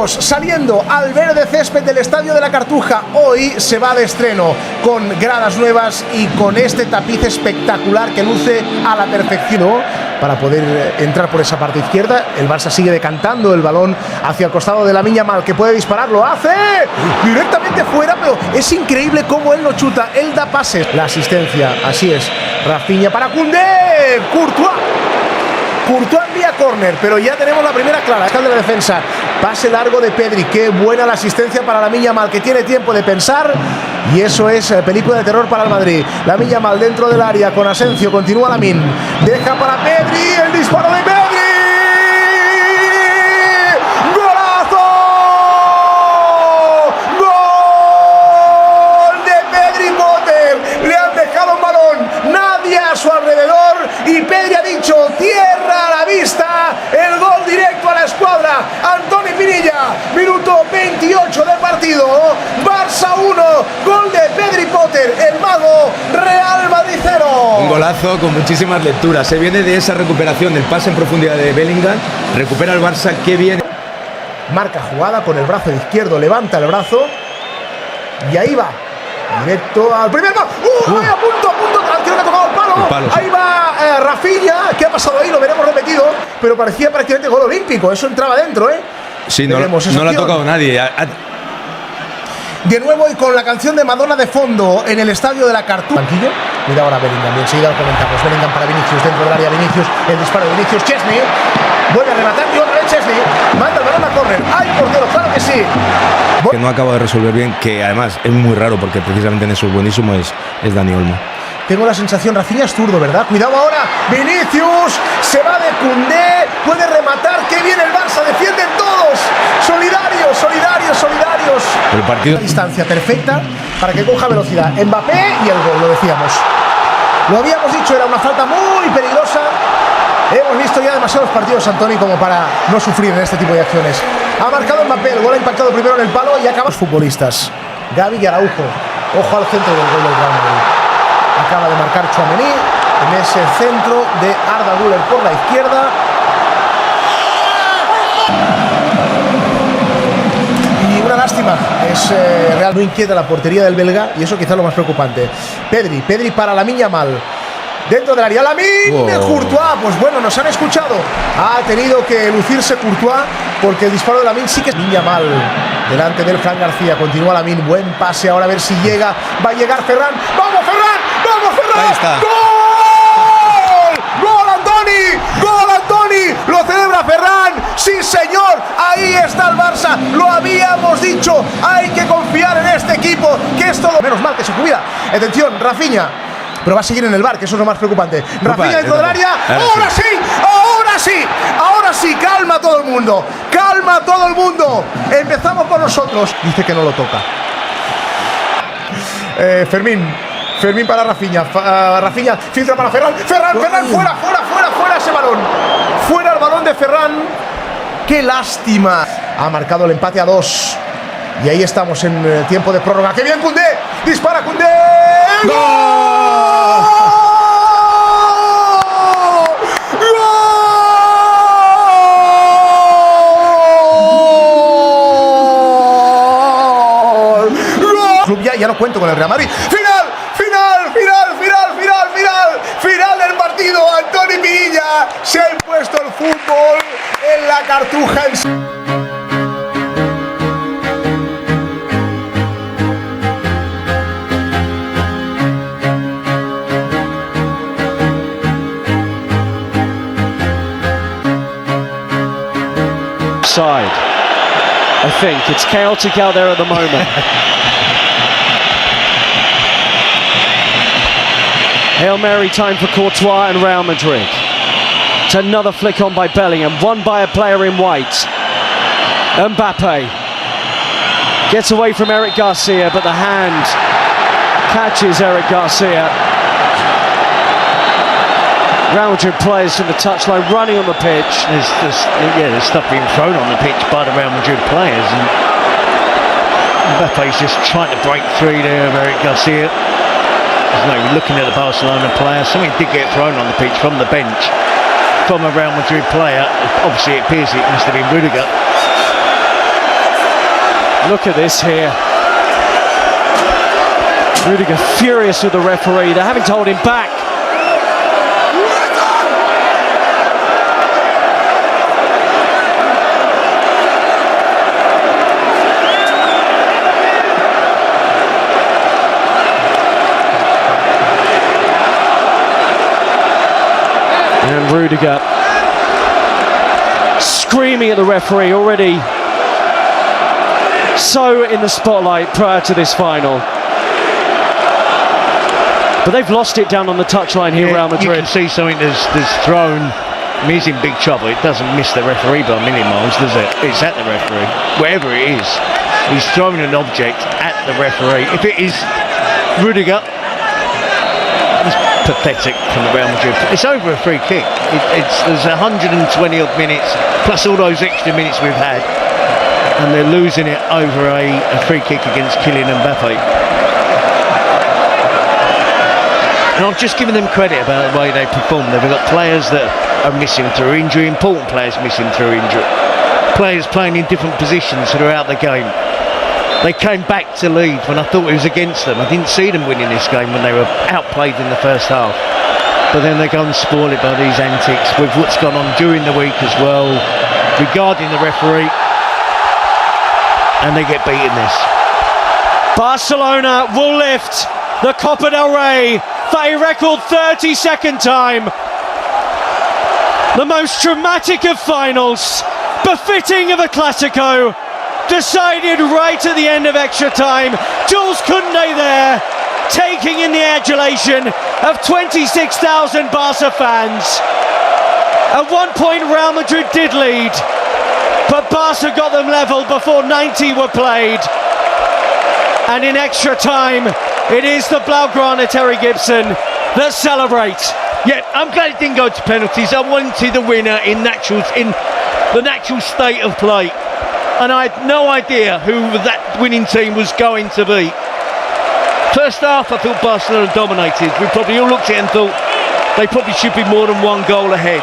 amigos, saliendo al verde césped del Estadio de la Cartuja. Hoy se va de estreno con gradas nuevas y con este tapiz espectacular que luce a la perfección para poder entrar por esa parte izquierda. El Barça sigue decantando el balón hacia el costado de Lamine Yamal, que puede disparar, lo hace directamente fuera, pero es increíble cómo él lo chuta, él da pases. La asistencia, así es, Rafinha para Koundé, Courtois envía córner, pero ya tenemos la primera clara. Está de la defensa, pase largo de Pedri, qué buena la asistencia para Lamine Yamal, que tiene tiempo de pensar, y eso es película de terror para el Madrid. Lamine Yamal dentro del área con Asensio, continúa Lamine, deja para Pedri, el disparo de Pedri, ¡golazo! ¡Gol de Pedri Potter! Le han dejado un balón, nadie a su alrededor, y Pedri ha dicho, tierra a la vista, el gol directo a la escuadra. Antoni Pinilla, minuto 28 del partido, Barça 1, gol de Pedri Potter, el mago, Real Madrid 0. Un golazo con muchísimas lecturas, se viene de esa recuperación del pase en profundidad de Bellingham, recupera el Barça, qué bien. Marca jugada con el brazo izquierdo, levanta el brazo, y ahí va, directo al primer gol. A punto, al tiro que ha tocado el palo. Ahí va Rafinha, ¿qué ha pasado ahí? Lo veremos repetido, pero parecía prácticamente gol olímpico, eso entraba dentro, ¿eh? Sí, no lo ha tocado nadie. De nuevo y con la canción de Madonna de fondo en el Estadio de la Cartuja. Banquillo, cuidado ahora Bellingham, enseguida lo comentamos. Bellingham para Vinicius, dentro del área Vinicius, el disparo de Vinicius, Chesney, vuelve a rematar y otra vez Chesney, manda el balón a córner. ¡Ay, portero, claro que sí! Que no acaba de resolver bien, que además es muy raro porque precisamente en eso es buenísimo, es Dani Olmo. Tengo la sensación, Rafinha es zurdo, ¿verdad? Cuidado ahora, Vinicius, se va de Koundé, puede rematar, que viene el Barça, defienden todos, solidarios. El partido... La distancia perfecta para que coja velocidad, Mbappé y el gol, lo decíamos. Lo habíamos dicho, era una falta muy peligrosa. Hemos visto ya demasiados partidos, Antoni, como para no sufrir en este tipo de acciones. Ha marcado Mbappé, el gol ha impactado primero en el palo y acaba los futbolistas. Gavi y Araujo, ojo al centro del gol del Real Madrid. Acaba de marcar Tchouaméni en ese centro de Arda Güler por la izquierda. Y una lástima, es real, no inquieta la portería del belga, y eso quizás lo más preocupante. Pedri para Lamine Yamal. Dentro del área, Lamine, Courtois, pues bueno, nos han escuchado. Ha tenido que lucirse Courtois porque el disparo de Lamine sí que es Yamal. Delante del Fran García, continúa Lamine, buen pase, ahora a ver si llega, va a llegar Ferran. ¡Vamos Ferran! Ahí está. ¡Gol Antoni! ¡Lo celebra Ferran! ¡Sí señor! Ahí está el Barça, lo habíamos dicho, hay que confiar en este equipo, que es todo. Menos mal que se cuida. Atención, Rafinha. Pero va a seguir en el bar, que eso es lo más preocupante. Rafinha dentro del área. Ahora sí, calma todo el mundo. Empezamos por nosotros. Dice que no lo toca. Fermín para Rafinha. Rafinha filtra para Ferran. Ferran, fuera ese balón. Fuera el balón de Ferran. Qué lástima. Ha marcado el empate a 2. Y ahí estamos en tiempo de prórroga. ¡Qué bien Koundé! ¡Dispara Koundé! ¡Gol! Ya no cuento con el Real Madrid. Final del partido. Antoni Pinilla se ha impuesto el fútbol en la Cartuja. Side. I think it's chaotic out there at the moment. Hail Mary time for Courtois and Real Madrid. It's another flick on by Bellingham, won by a player in white. Mbappe gets away from Eric Garcia, but the hand catches Eric Garcia. Real Madrid players from the touchline running on the pitch. There's stuff being thrown on the pitch by the Real Madrid players, and Mbappe's just trying to break through there of Eric Garcia. There's no looking at the Barcelona player. Something did get thrown on the pitch from the bench from a Real Madrid player. Obviously it appears it must have been Rudiger. Look at this here. Rudiger furious with the referee. They're having to hold him back. And Rudiger screaming at the referee, already so in the spotlight prior to this final. But they've lost it down on the touchline here, Real Madrid. You can see something that's thrown. I mean, he's in big trouble. It doesn't miss the referee by a million miles, does it? It's at the referee, wherever it is. He's throwing an object at the referee. If it is Rudiger, it's pathetic from the Real Madrid. It's over a free kick. There's 120 odd minutes, plus all those extra minutes we've had, and they're losing it over a free kick against Kylian Mbappe. And I've just given them credit about the way they perform. They've got players that are missing through injury, important players missing through injury, players playing in different positions throughout the game. They came back to lead when I thought it was against them. I didn't see them winning this game when they were outplayed in the first half. But then they go and spoil it by these antics with what's gone on during the week as well, regarding the referee, and they get beaten this. Barcelona will lift the Copa del Rey for a record 32nd time. The most dramatic of finals, befitting of a Clásico, decided right at the end of extra time. Jules Koundé there, taking in the adulation of 26,000 Barca fans. At one point Real Madrid did lead, but Barca got them level before 90 were played. And in extra time, it is the Blaugrana Terry Gibson that celebrate. Yeah, I'm glad it didn't go to penalties. I wanted the winner in the natural state of play, and I had no idea who that winning team was going to be. First half, I thought Barcelona dominated. We probably all looked at it and thought they probably should be more than one goal ahead.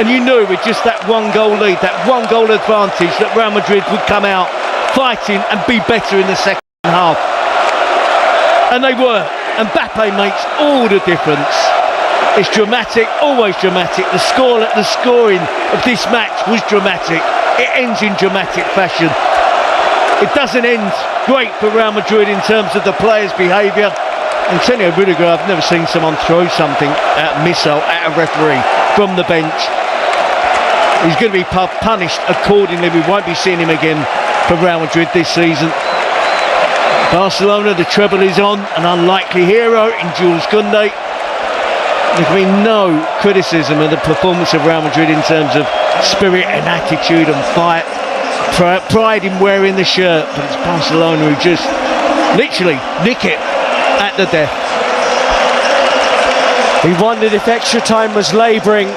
And you knew with just that one goal lead, that one goal advantage, that Real Madrid would come out fighting and be better in the second half. And they were. And Mbappe makes all the difference. It's dramatic, always dramatic. The scoring of this match was dramatic. It ends in dramatic fashion. It doesn't end great for Real Madrid in terms of the players' behaviour. Antonio Rudiger, I've never seen someone throw something at a missile at a referee from the bench. He's going to be punished accordingly. We won't be seeing him again for Real Madrid this season. Barcelona, the treble is on, an unlikely hero in Jules Koundé. There can be no criticism of the performance of Real Madrid in terms of spirit and attitude and fight, pride in wearing the shirt, but it's Barcelona who just literally nick it at the death. We wondered if extra time was labouring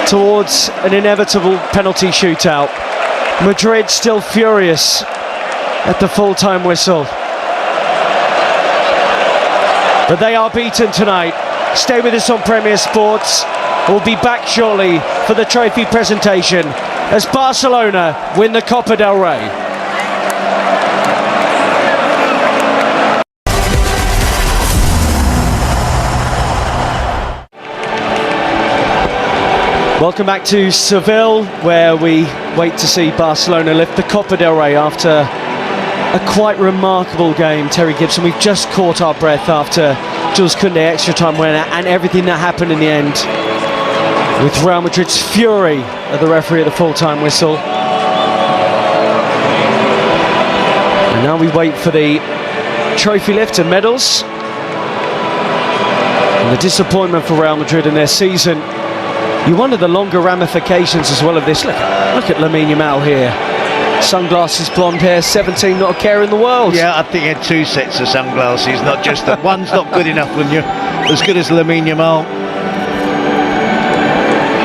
towards an inevitable penalty shootout. Madrid still furious at the full-time whistle, but they are beaten tonight. Stay with us on Premier Sports. We'll be back shortly for the trophy presentation as Barcelona win the Copa del Rey. Welcome back to Seville, where we wait to see Barcelona lift the Copa del Rey after a quite remarkable game. Terry Gibson, we've just caught our breath after Jules Koundé extra time winner and everything that happened in the end, with Real Madrid's fury at the referee at the full-time whistle. And now we wait for the trophy lift and medals. And the disappointment for Real Madrid in their season. You wonder the longer ramifications as well of this. Look at Lamine Yamal here. Sunglasses, blonde hair, 17, not a care in the world. Yeah, I think he had two sets of sunglasses, not just that. One's not good enough when you're as good as Lamine Yamal.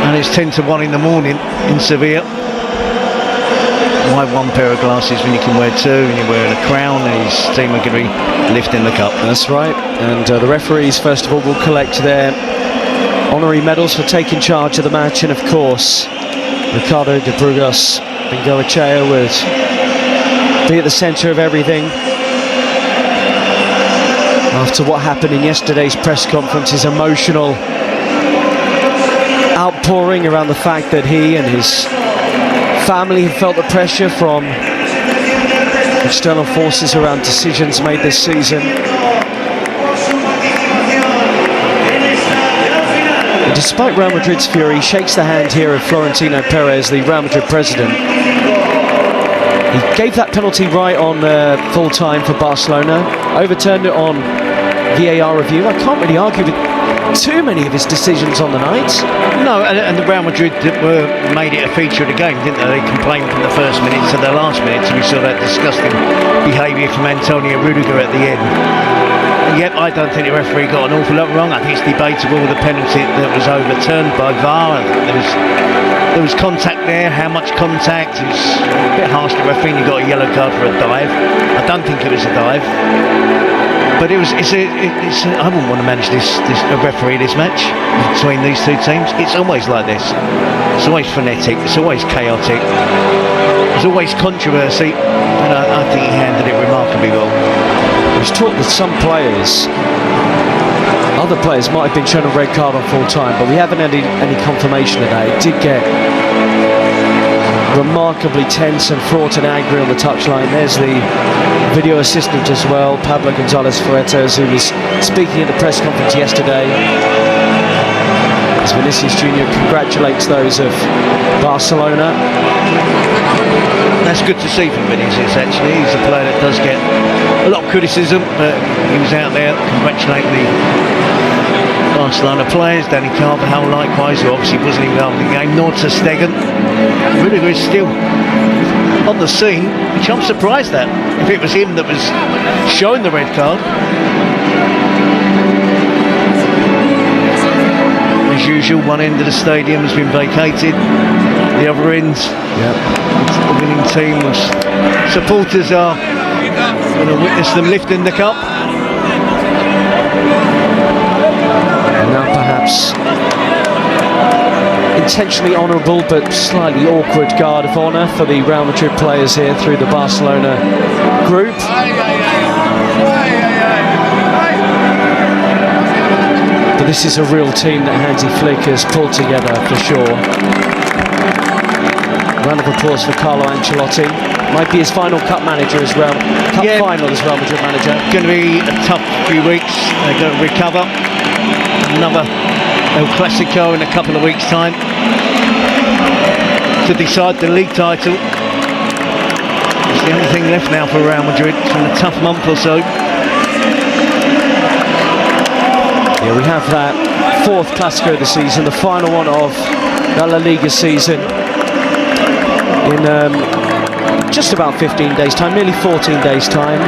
And it's 10 to 1 in the morning in Sevilla. Why one pair of glasses when you can wear two, and you're wearing a crown, and his team are going to be lifting the cup. That's right. And the referees, first of all, will collect their honorary medals for taking charge of the match. And of course, Ricardo de Burgos, Bengoechea with be at the centre of everything. After what happened in yesterday's press conference, his emotional outpouring around the fact that he and his family have felt the pressure from external forces around decisions made this season. And despite Real Madrid's fury, he shakes the hand here of Florentino Perez, the Real Madrid president. He gave that penalty right on full time for Barcelona, overturned it on VAR review. I can't really argue with too many of his decisions on the night. No, and the Real Madrid made it a feature of the game, didn't they? They complained from the first minute to the last minute, so we saw that disgusting behaviour from Antonio Rudiger at the end. Yep, I don't think the referee got an awful lot wrong. I think it's debatable the penalty that was overturned by VAR. There was contact there. How much contact? It's a bit harsh to referee. You got a yellow card for a dive. I don't think it was a dive. But I wouldn't want to manage a referee this match between these two teams. It's always like this. It's always frenetic. It's always chaotic. There's always controversy. And I think he handled it remarkably well. There's talk that some players, other players might have been shown a red card on full time, but we haven't had any confirmation of that. It did get remarkably tense and fraught and angry on the touchline. There's the video assistant as well, Pablo González Fuertes, who was speaking at the press conference yesterday as Vinicius Jr. congratulates those of Barcelona. That's good to see from Vinicius, actually. He's a player that does get a lot of criticism, but he was out there congratulating the Barcelona players. Danny Carvajal likewise, who obviously wasn't involved in the game, nor Ter Stegen. Rudiger is still on the scene, which I'm surprised at, if it was him that was showing the red card. As usual, one end of the stadium has been vacated, the other end, the winning team was, supporters are going to witness them lifting the cup. And now perhaps intentionally honourable but slightly awkward guard of honour for the Real Madrid players here through the Barcelona group. But this is a real team that Hansi Flick has pulled together for sure. Round of applause for Carlo Ancelotti. Might be his final cup manager as well. Final as Real Madrid manager. Going to be a tough few weeks. They're going to recover. Another El Clasico in a couple of weeks' time to decide the league title. It's the only thing left now for Real Madrid. It's been a tough month or so. Yeah, we have that fourth Clasico of the season, the final one of the La Liga season, in just about 15 days time, nearly 14 days time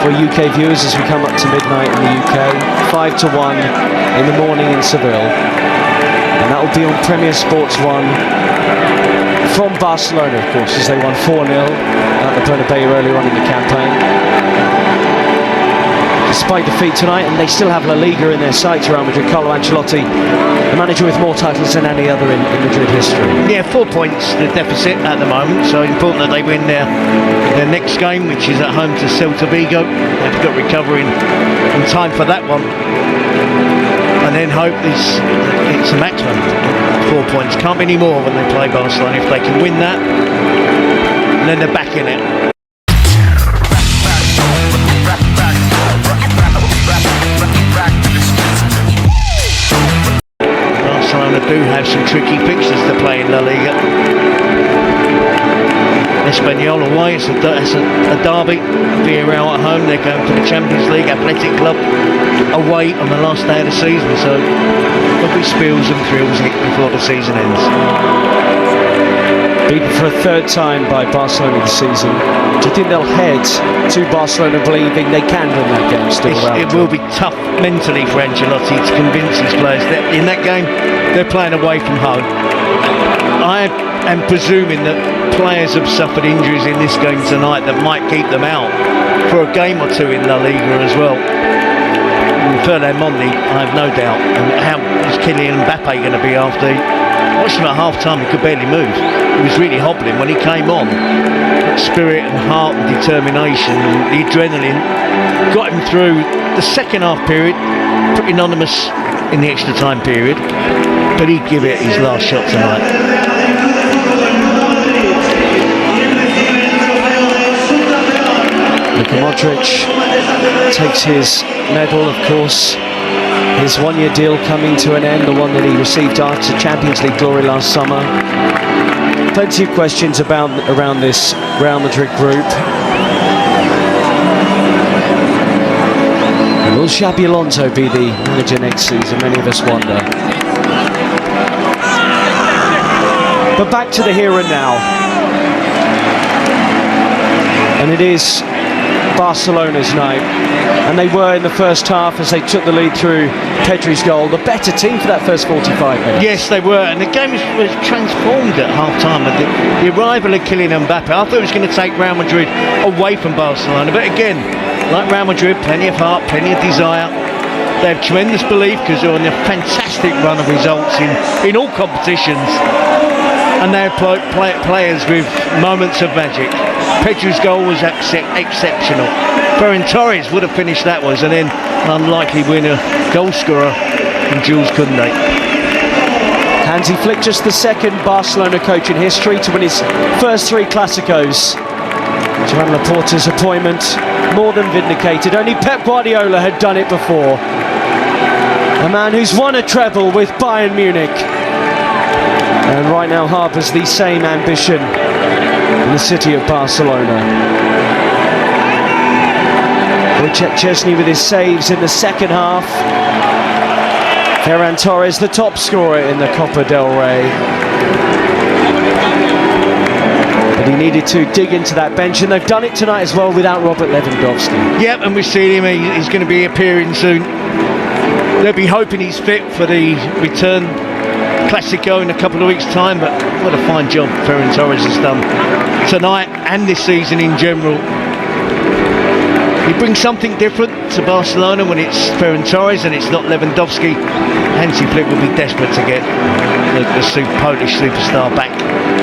for UK viewers as we come up to midnight in the UK, 5-1 in the morning in Seville, and that will be on Premier Sports 1 from Barcelona, of course, as they won 4-0 at the Bernabeu earlier on in the campaign. Despite defeat tonight, and they still have La Liga in their sights, Real Madrid. Carlo Ancelotti, the manager with more titles than any other in Madrid history. Yeah, 4 points the deficit at the moment, so important that they win their next game, which is at home to Celta Vigo. They've got recovery in time for that one, and then hope it's a maximum 4 points. Can't be any more when they play Barcelona. If they can win that, then they're back in it. Do have some tricky fixtures to play in La Liga. Espanyol away, it's a derby. Villarreal at home, they're going to the Champions League. Athletic Club away on the last day of the season, so there'll be spills and thrills before the season ends. Beaten for a third time by Barcelona this season. Do you think they'll head to Barcelona believing they can win that game still? It will be tough mentally for Ancelotti to convince his players that in that game they're playing away from home. I am presuming that players have suffered injuries in this game tonight that might keep them out for a game or two in La Liga as well. Fernand Mondi, I have no doubt. And how is Kylian Mbappe going to be after watched him at half-time, he could barely move. He was really hobbling when he came on. That spirit and heart and determination, the adrenaline, got him through the second half period, pretty anonymous in the extra time period, but he'd give it his last shot tonight. Luka Modric takes his medal, of course. His one-year deal coming to an end, the one that he received after Champions League glory last summer. Plenty of questions around this Real Madrid group. Will Xabi Alonso be the manager next season? Many of us wonder. But back to the here and now. And it is Barcelona's night. And they were in the first half, as they took the lead through Pedri's goal, the better team for that first 45 minutes. Yes, they were, and the game was transformed at half-time. The arrival of Kylian Mbappe, I thought it was going to take Real Madrid away from Barcelona, but again, like Real Madrid, plenty of heart, plenty of desire. They have tremendous belief because they're on a fantastic run of results in all competitions, and they have players with moments of magic. Pedri's goal was exceptional. Ferran Torres would have finished that one, and then an unlikely winner, goal scorer from Jules Koundé. Hansi Flick, just the second Barcelona coach in history to win his first 3 Clásicos. Joan Laporta's appointment more than vindicated. Only Pep Guardiola had done it before. A man who's won a treble with Bayern Munich, and right now harbours the same ambition in the city of Barcelona. Wojciech Szczesny with his saves in the second half. Ferran Torres, the top scorer in the Copa del Rey. But he needed to dig into that bench, and they've done it tonight as well without Robert Lewandowski. Yep, and we've seen him, he's going to be appearing soon. They'll be hoping he's fit for the return Clásico in a couple of weeks' time, but what a fine job Ferran Torres has done tonight and this season in general. He brings something different to Barcelona when it's Ferran Torres and it's not Lewandowski. Hansi Flick will be desperate to get the Polish superstar back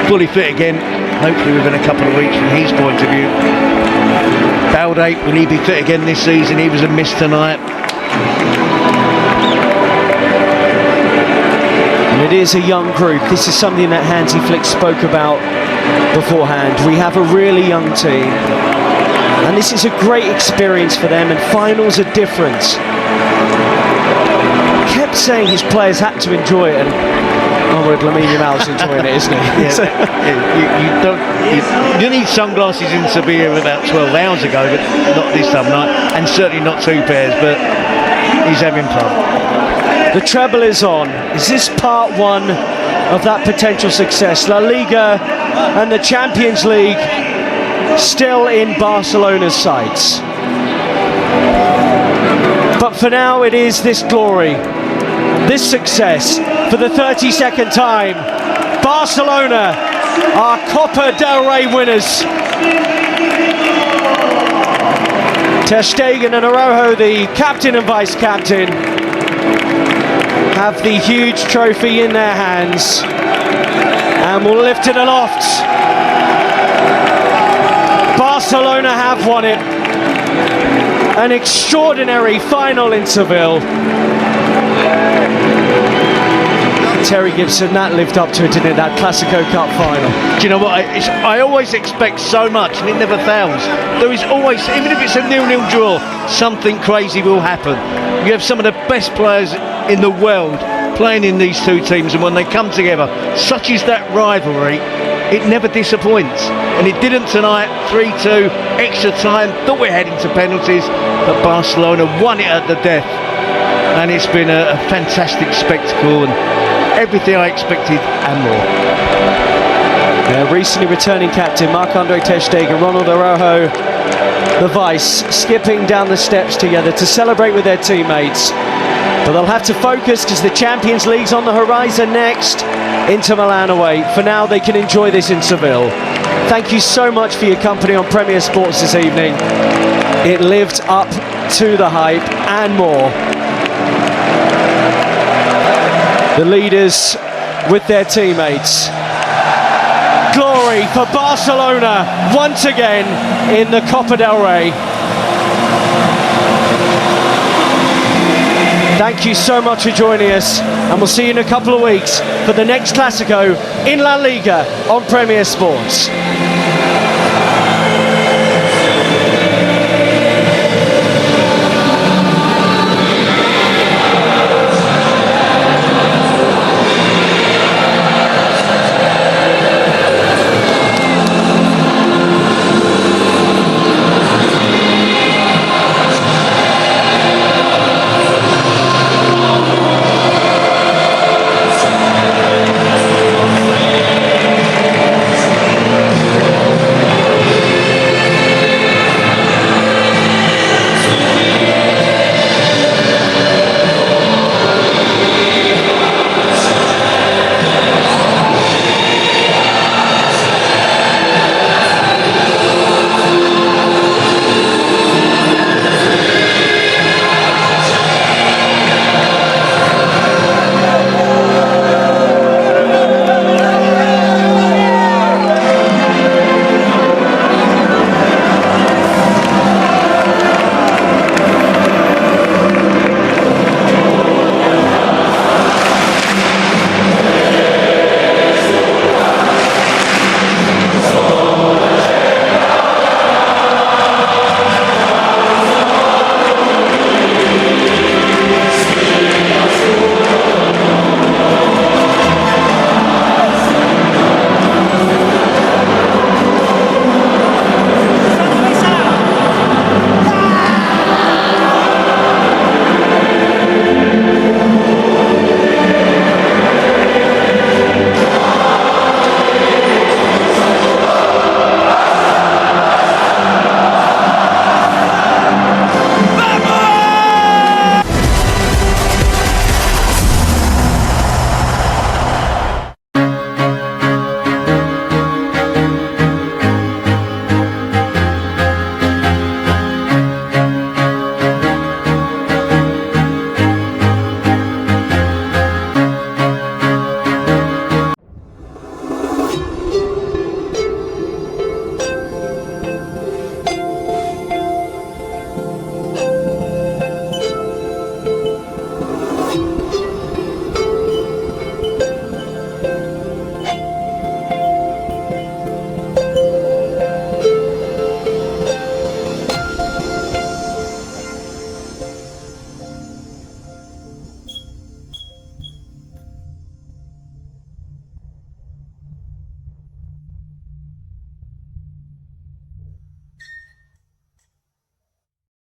fully fit again, hopefully within a couple of weeks from his point of view. Balde, will he be fit again this season? He was a miss tonight. And it is a young group. This is something that Hansi Flick spoke about beforehand. We have a really young team, and this is a great experience for them, and finals are different. Kept saying his players had to enjoy it, and Lamine Yamal's enjoying it, isn't he? You need sunglasses in Sevilla about 12 hours ago, but not this time night, and certainly not 2 pairs, but he's having fun. The treble is on. Is this part 1 of that potential success? La Liga and the Champions League still in Barcelona's sights. But for now, it is this glory, this success. For the 32nd time, Barcelona are Copa del Rey winners. Ter Stegen and Araujo, the captain and vice-captain, have the huge trophy in their hands and will lift it aloft. Barcelona have won it. An extraordinary final in Seville. Terry Gibson, that lived up to it, didn't it? That Clásico Cup final. Do you know what? I always expect so much, and it never fails. There is always, even if it's a 0-0 draw, something crazy will happen. You have some of the best players in the world playing in these two teams, and when they come together, such is that rivalry, it never disappoints. And it didn't tonight. 3-2, extra time, thought we're heading to penalties, but Barcelona won it at the death, and it's been a fantastic spectacle and everything I expected and more. Recently returning captain Marc-Andre Ter Stegen, Ronald Araujo, the vice, skipping down the steps together to celebrate with their teammates. But they'll have to focus because the Champions League's on the horizon next. Inter Milan away. For now, they can enjoy this in Seville. Thank you so much for your company on Premier Sports this evening. It lived up to the hype and more. The leaders with their teammates. Glory for Barcelona once again in the Copa del Rey. Thank you so much for joining us, and we'll see you in a couple of weeks for the next Clásico in La Liga on Premier Sports.